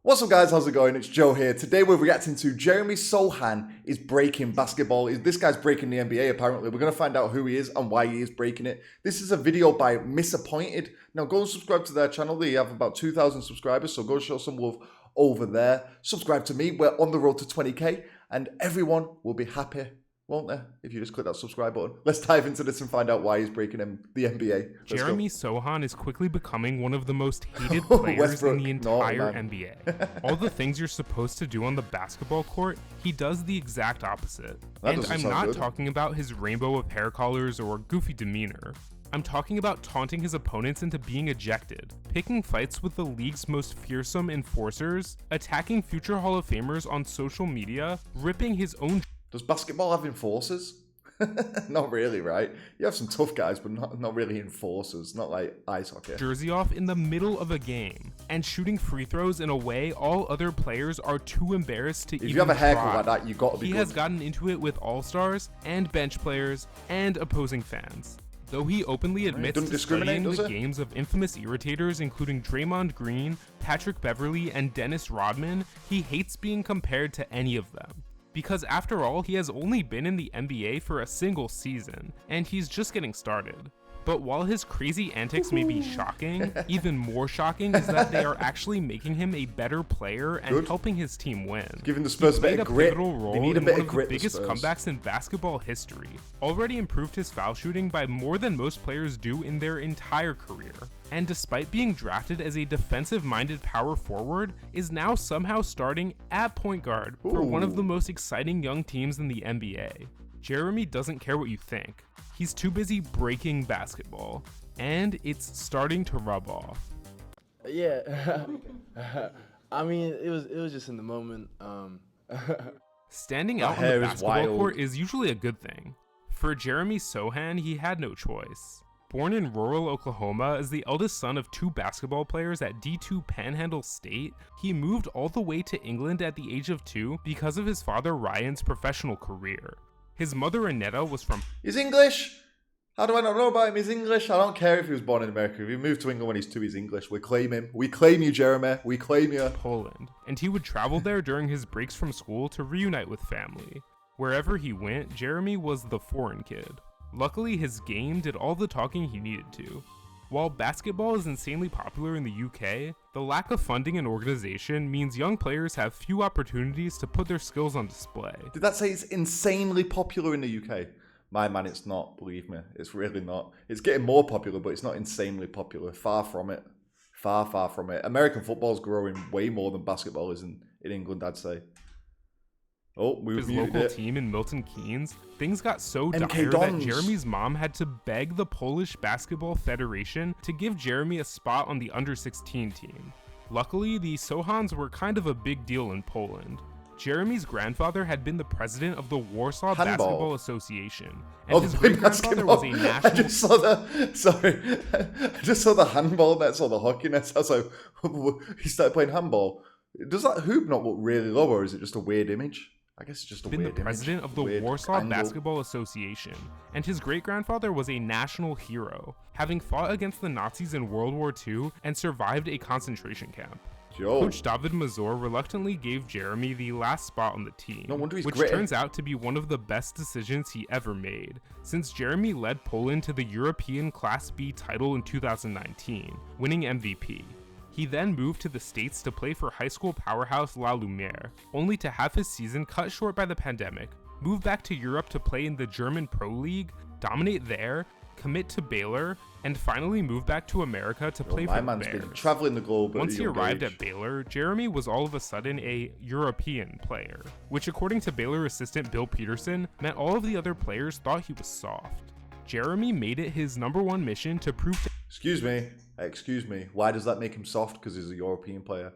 What's up guys, how's it going? It's Joe here. Today we're reacting to Jeremy Sochan is breaking basketball. This guy's breaking the NBA apparently. We're going to find out who he is and why he is breaking it. This is a video by Misappointed. Now go and subscribe to their channel. They have about 2,000 subscribers, so go show some love over there. Subscribe to me. We're on the road to 20k and everyone will be happy, won't they, if you just click that subscribe button. Let's dive into this and find out why he's breaking the NBA. Jeremy Sochan is quickly becoming one of the most hated players in the entire NBA. All the things you're supposed to do on the basketball court, he does the exact opposite. And I'm not talking about his rainbow of hair colors or goofy demeanor. I'm talking about taunting his opponents into being ejected, picking fights with the league's most fearsome enforcers, attacking future Hall of Famers on social media, ripping his own. Does basketball have enforcers? Not really, right? You have some tough guys, but not really enforcers, not like ice hockey. Jersey off in the middle of a game, and shooting free throws in a way all other players are too embarrassed to even try. If you have a haircut like that, you got to be good. He has gotten into it with all-stars, and bench players, and opposing fans. Though he openly admits to studying the games of infamous irritators including Draymond Green, Patrick Beverley, and Dennis Rodman, he hates being compared to any of them. Because after all, he has only been in the NBA for a single season, and he's just getting started. But while his crazy antics may be shocking, even more shocking is that they are actually making him a better player and helping his team win. Giving the Spurs a bit of grit. They need a bit of grit. The biggest comebacks in basketball history. Already improved his foul shooting by more than most players do in their entire career. And despite being drafted as a defensive-minded power forward, is now somehow starting at point guard for one of the most exciting young teams in the NBA. Jeremy doesn't care what you think. He's too busy breaking basketball, and it's starting to rub off. Yeah, I mean, it was just in the moment. Standing out on the basketball court is usually a good thing. For Jeremy Sochan, he had no choice. Born in rural Oklahoma as the eldest son of two basketball players at D2 Panhandle State, he moved all the way to England at the age of 2 because of his father Ryan's professional career. His mother Annetta was from... He's English! How do I not know about him? He's English. I don't care if he was born in America. If he moved to England when he's 2, he's English. We claim him. We claim you, Jeremy. We claim you. Poland. And he would travel there during his breaks from school to reunite with family. Wherever he went, Jeremy was the foreign kid. Luckily, his game did all the talking he needed to. While basketball is insanely popular in the UK, the lack of funding and organization means young players have few opportunities to put their skills on display. Did that say it's insanely popular in the UK? My man, it's not, believe me. It's really not. It's getting more popular, but it's not insanely popular. Far from it. Far, far from it. American football's growing way more than basketball is in England, I'd say. Oh, his local team in Milton Keynes, things got so dire that Jeremy's mom had to beg the Polish Basketball Federation to give Jeremy a spot on the under-16 team. Luckily, the Sochans were kind of a big deal in Poland. Jeremy's grandfather had been the president of the Warsaw Basketball Association, and his great-grandfather was a national... I just saw the handball nets or the hockey nets. I was like, he started playing handball. Does that hoop not look really low, or is it just a weird image? I guess it's just a weird image. Been the president of the Warsaw Basketball Association, and his great-grandfather was a national hero, having fought against the Nazis in World War II and survived a concentration camp. Coach David Mazur reluctantly gave Jeremy the last spot on the team, which turns out to be one of the best decisions he ever made, since Jeremy led Poland to the European Class B title in 2019, winning MVP. He then moved to the States to play for high school powerhouse La Lumiere, only to have his season cut short by the pandemic, move back to Europe to play in the German Pro League, dominate there, commit to Baylor, and finally move back to America to play for the Bears. Been traveling the globe. Once he arrived at Baylor, Jeremy was all of a sudden a European player, which according to Baylor assistant Bill Peterson, meant all of the other players thought he was soft. Jeremy made it his #1 mission to prove to... Excuse me. Why does that make him soft? Because he's a European player.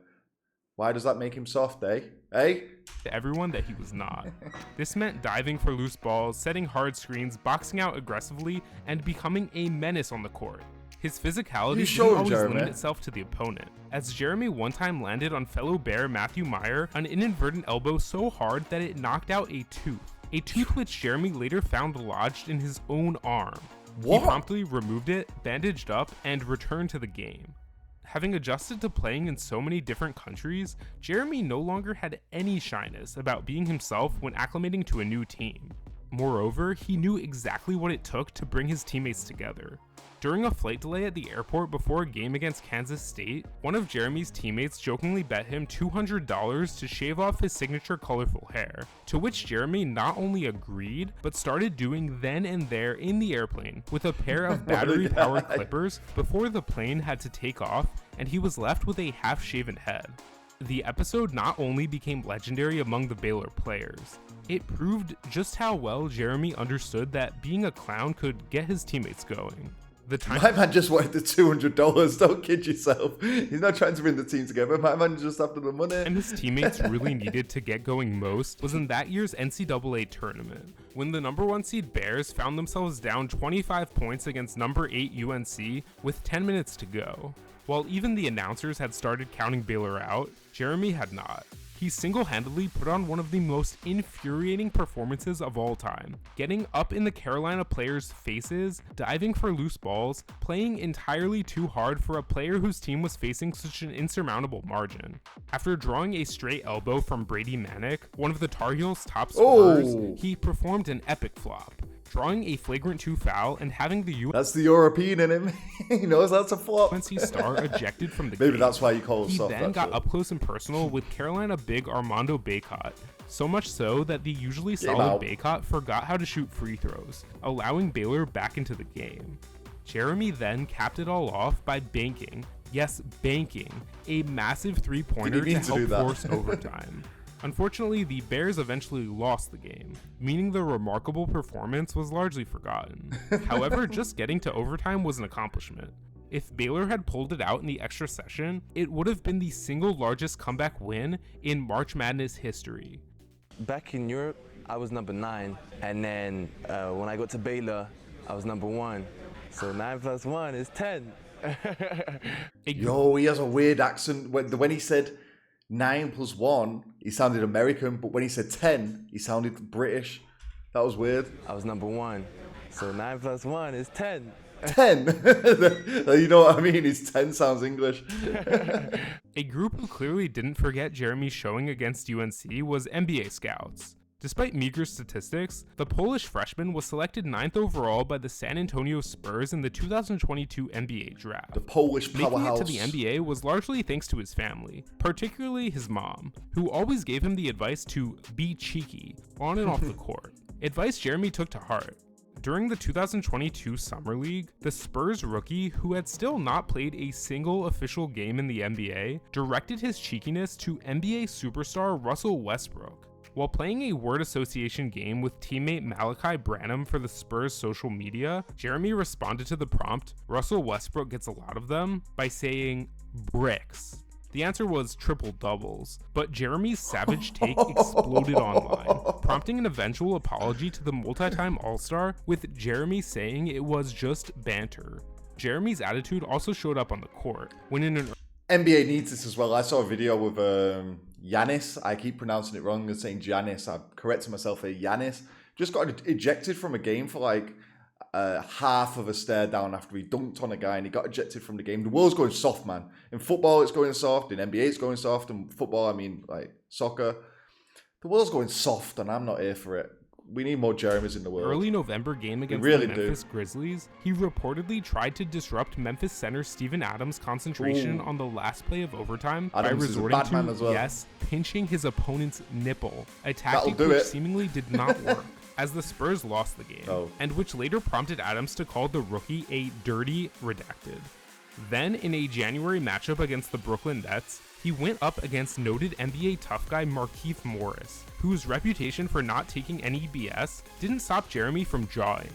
Why does that make him soft, eh? To everyone that he was not. This meant diving for loose balls, setting hard screens, boxing out aggressively, and becoming a menace on the court. His physicality didn't always limit itself to the opponent, as Jeremy one time landed on fellow Bear Matthew Meyer an inadvertent elbow so hard that it knocked out a tooth which Jeremy later found lodged in his own arm. He promptly removed it, bandaged up, and returned to the game. Having adjusted to playing in so many different countries, Jeremy no longer had any shyness about being himself when acclimating to a new team. Moreover, he knew exactly what it took to bring his teammates together. During a flight delay at the airport before a game against Kansas State, one of Jeremy's teammates jokingly bet him $200 to shave off his signature colorful hair, to which Jeremy not only agreed, but started doing then and there in the airplane with a pair of battery-powered clippers before the plane had to take off and he was left with a half-shaven head. The episode not only became legendary among the Baylor players, it proved just how well Jeremy understood that being a clown could get his teammates going. My man just wanted the $200, don't kid yourself. He's not trying to bring the team together. My man just after the money. And his teammates really needed to get going most was in that year's NCAA tournament, when the number 1 seed Bears found themselves down 25 points against number 8 UNC with 10 minutes to go. While even the announcers had started counting Baylor out, Jeremy had not. He single-handedly put on one of the most infuriating performances of all time, getting up in the Carolina players' faces, diving for loose balls, playing entirely too hard for a player whose team was facing such an insurmountable margin. After drawing a straight elbow from Brady Manick, one of the Tar Heels' top scorers, he performed an epic flop, drawing a flagrant 2 foul and having the That's the European in him. He knows that's a flop. UNC star ejected from the game. Maybe that's why you call him soft. He then got up close and personal with Carolina big Armando Bacot, so much so that the usually solid Bacot forgot how to shoot free throws, allowing Baylor back into the game. Jeremy then capped it all off by banking, yes banking, a massive three-pointer to help force overtime. Unfortunately, the Bears eventually lost the game, meaning the remarkable performance was largely forgotten. However, just getting to overtime was an accomplishment. If Baylor had pulled it out in the extra session, it would have been the single largest comeback win in March Madness history. Back in Europe, I was number 9, and then when I got to Baylor, I was number 1. So 9 plus 1 is 10. Yo, he has a weird accent. When he said 9 plus 1, he sounded American, but when he said 10, he sounded British. That was weird. I was number 1, so 9 plus 1 is 10. 10? You know what I mean? His 10 sounds English. A group who clearly didn't forget Jeremy's showing against UNC was NBA scouts. Despite meager statistics, the Polish freshman was selected 9th overall by the San Antonio Spurs in the 2022 NBA draft. The Polish powerhouse. Making it to the NBA was largely thanks to his family, particularly his mom, who always gave him the advice to be cheeky on and off the court. Advice Jeremy took to heart. During the 2022 Summer League, the Spurs rookie, who had still not played a single official game in the NBA, directed his cheekiness to NBA superstar Russell Westbrook. While playing a word association game with teammate Malachi Branham for the Spurs social media, Jeremy responded to the prompt, "Russell Westbrook gets a lot of them," by saying, "bricks." The answer was triple doubles, but Jeremy's savage take exploded online, prompting an eventual apology to the multi-time All-Star, with Jeremy saying it was just banter. Jeremy's attitude also showed up on the court, when in an NBA needs this as well. I saw a video with Giannis. I keep pronouncing it wrong and saying Giannis. I'm correcting myself here. Giannis just got ejected from a game for like half of a stare down after he dunked on a guy and he got ejected from the game. The world's going soft, man. In football, it's going soft. In NBA, it's going soft. In football, I mean, like soccer. The world's going soft and I'm not here for it. We need more Jeremys in the world. Early November game against the Memphis Grizzlies, he reportedly tried to disrupt Memphis center Steven Adams' concentration on the last play of overtime by resorting to, pinching his opponent's nipple, a tactic which seemingly did not work, as the Spurs lost the game, and which later prompted Adams to call the rookie a dirty redacted. Then, in a January matchup against the Brooklyn Nets, he went up against noted NBA tough guy Markieff Morris, whose reputation for not taking any BS didn't stop Jeremy from jawing.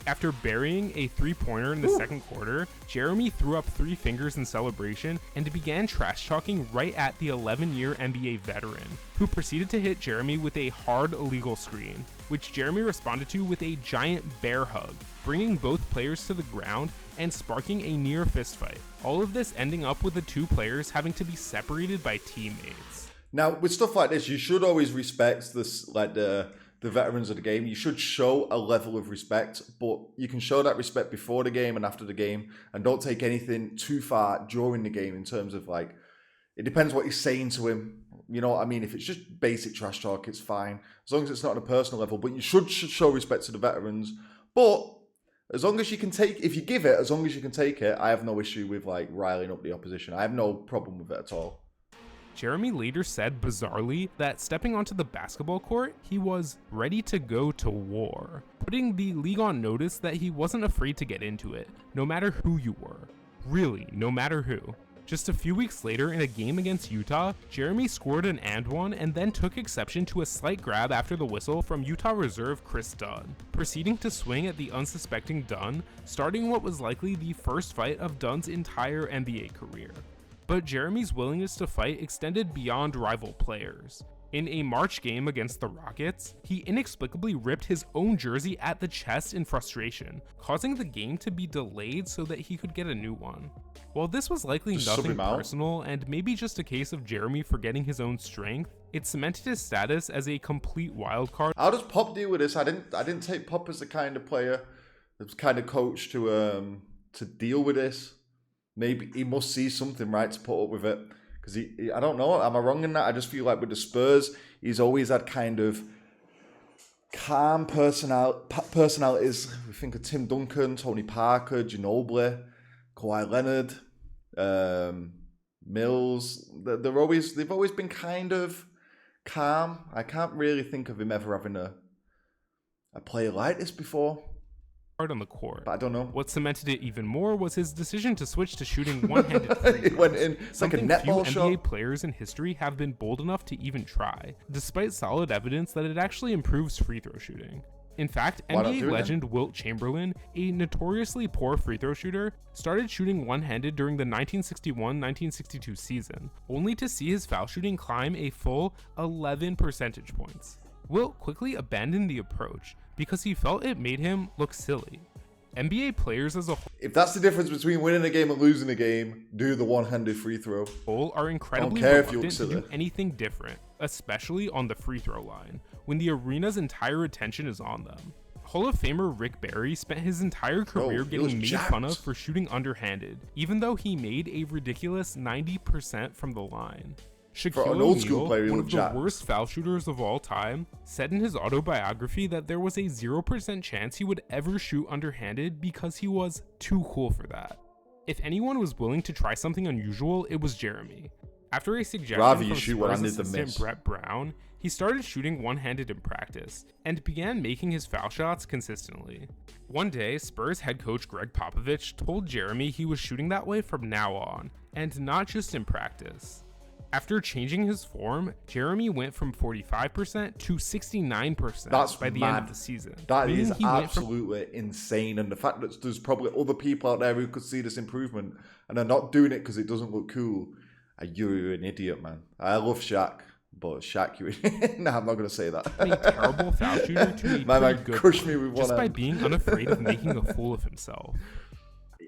After burying a three-pointer in the second quarter, Jeremy threw up 3 fingers in celebration and began trash-talking right at the 11-year NBA veteran, who proceeded to hit Jeremy with a hard illegal screen, which Jeremy responded to with a giant bear hug, bringing both players to the ground and sparking a near fistfight. All of this ending up with the 2 players having to be separated by teammates. Now, with stuff like this, you should always respect this, like the the veterans of the game. You should show a level of respect, but you can show that respect before the game and after the game, and don't take anything too far during the game in terms of like, it depends what you're saying to him. You know what I mean? If it's just basic trash talk, it's fine. As long as it's not on a personal level, but you should show respect to the veterans. But as long as you can take, if you give it, as long as you can take it, I have no issue with like riling up the opposition. I have no problem with it at all. Jeremy later said, bizarrely, that stepping onto the basketball court, he was ready to go to war, putting the league on notice that he wasn't afraid to get into it, no matter who you were. Really, no matter who. Just a few weeks later, in a game against Utah, Jeremy scored an and one and then took exception to a slight grab after the whistle from Utah reserve Chris Dunn, proceeding to swing at the unsuspecting Dunn, starting what was likely the first fight of Dunn's entire NBA career. But Jeremy's willingness to fight extended beyond rival players. In a March game against the Rockets, he inexplicably ripped his own jersey at the chest in frustration, causing the game to be delayed so that he could get a new one. While this was likely nothing personal and maybe just a case of Jeremy forgetting his own strength, it cemented his status as a complete wildcard. How does Pop deal with this? I didn't take Pop as the kind of player, the kind of coach to deal with this. Maybe he must see something, right, to put up with it. Because I don't know, am I wrong in that? I just feel like with the Spurs, he's always had kind of calm personalities. We think of Tim Duncan, Tony Parker, Ginobili, Kawhi Leonard, Mills. They've always been kind of calm. I can't really think of him ever having a player like this before. On the court. But I don't know. What cemented it even more was his decision to switch to shooting one-handed free throws. He went in like a netball few shot. NBA players in history have been bold enough to even try, despite solid evidence that it actually improves free throw shooting. In fact, NBA legend Wilt Chamberlain, a notoriously poor free throw shooter, started shooting one-handed during the 1961-1962 season, only to see his foul shooting climb a full 11 percentage points. Wilt quickly abandoned the approach because he felt it made him look silly. NBA players as a If that's the difference between winning a game and losing a game, do the one-handed free throw. whole are incredibly reluctant to do anything different, especially on the free throw line, when the arena's entire attention is on them. Hall of Famer Rick Barry spent his entire career getting made fun of for shooting underhanded, even though he made a ridiculous 90% from the line. Shaquille O'Neal, one of the worst foul shooters of all time, said in his autobiography that there was a 0% chance he would ever shoot underhanded because he was too cool for that. If anyone was willing to try something unusual, it was Jeremy. After a suggestion from Spurs assistant Brett Brown, he started shooting one-handed in practice, and began making his foul shots consistently. One day, Spurs head coach Greg Popovich told Jeremy he was shooting that way from now on, and not just in practice. After changing his form, Jeremy went from 45% to 69% by the end of the season. That is absolutely insane. And the fact that there's probably other people out there who could see this improvement and are not doing it because it doesn't look cool. You're an idiot, man. I love Shaq, but Shaq, no, I'm not going to say that. A terrible foul shooter to a pretty good crushed me with one just by being unafraid of making a fool of himself.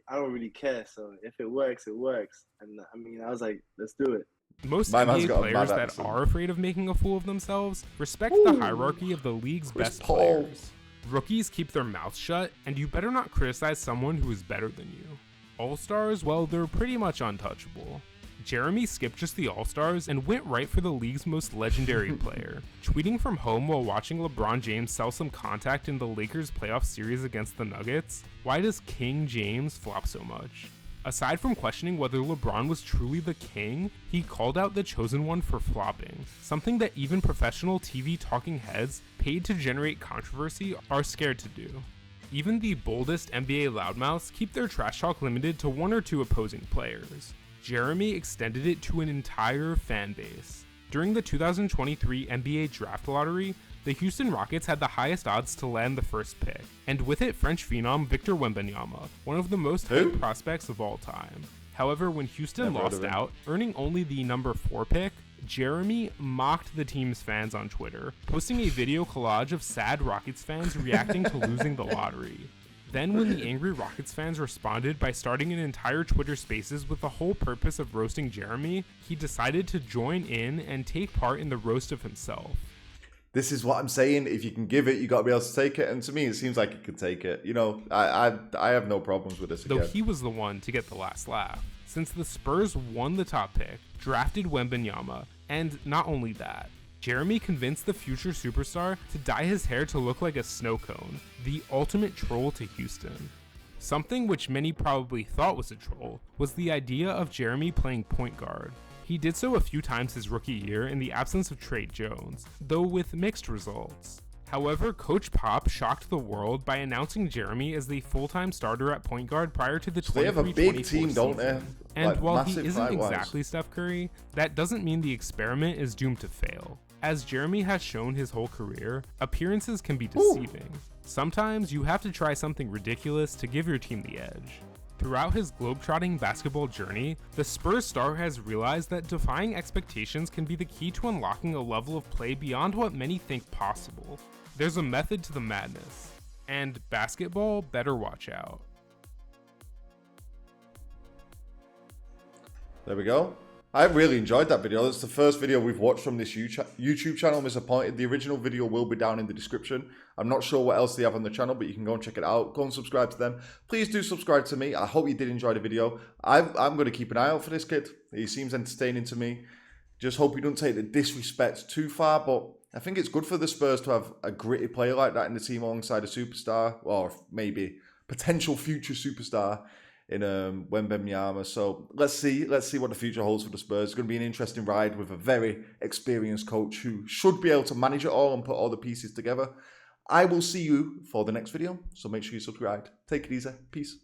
I don't really care, so if it works, it works. And I mean, I was like, let's do it. Most NBA players that are afraid of making a fool of themselves respect the hierarchy of the league's best players. Rookies keep their mouths shut, and you better not criticize someone who is better than you. All-stars, well, they're pretty much untouchable. Jeremy skipped just the All-Stars and went right for the league's most legendary player, tweeting from home while watching LeBron James sell some contact in the Lakers playoff series against the Nuggets. Why does King James flop so much? Aside from questioning whether LeBron was truly the king, he called out the chosen one for flopping, something that even professional TV talking heads paid to generate controversy are scared to do. Even the boldest NBA loudmouths keep their trash talk limited to one or two opposing players. Jeremy extended it to an entire fan base. During the 2023 NBA Draft Lottery, the Houston Rockets had the highest odds to land the first pick, and with it French phenom Victor Wembanyama, one of the most hyped prospects of all time. However, when Houston lost out, earning only the number 4 pick, Jeremy mocked the team's fans on Twitter, posting a video collage of sad Rockets fans reacting to losing the lottery. Then when the angry Rockets fans responded by starting an entire Twitter Spaces with the whole purpose of roasting Jeremy, he decided to join in and take part in the roast of himself. This is what I'm saying. If you can give it, you got to be able to take it. And to me, it seems like he could take it. You know, I have no problems with this. Though he was the one to get the last laugh, since the Spurs won the top pick, drafted Wembanyama, and not only that, Jeremy convinced the future superstar to dye his hair to look like a snow cone, the ultimate troll to Houston. Something which many probably thought was a troll was the idea of Jeremy playing point guard. He did so a few times his rookie year in the absence of Trey Jones, though with mixed results. However, Coach Pop shocked the world by announcing Jeremy as the full-time starter at point guard prior to the 23-24 They have a big team, don't they? And Like, while he massive isn't height-wise. exactly Steph Curry, that doesn't mean the experiment is doomed to fail. As Jeremy has shown his whole career, appearances can be deceiving. Sometimes you have to try something ridiculous to give your team the edge. Throughout his globetrotting basketball journey, the Spurs star has realized that defying expectations can be the key to unlocking a level of play beyond what many think possible. There's a method to the madness, and basketball better watch out. There we go. I really enjoyed that video. That's the first video we've watched from this YouTube channel, Disappointed. The original video will be down in the description. I'm not sure what else they have on the channel, but you can go and check it out. Go and subscribe to them. Please do subscribe to me. I hope you did enjoy the video. I'm going to keep an eye out for this kid. He seems entertaining to me. Just hope he don't take the disrespect too far, but I think it's good for the Spurs to have a gritty player like that in the team alongside a superstar, or maybe potential future superstar in Wembanyama. So let's see what the future holds for the Spurs. It's going to be an interesting ride with a very experienced coach who should be able to manage it all and put all the pieces together. I will see you for the next video, so make sure you subscribe. Take it easy. Peace.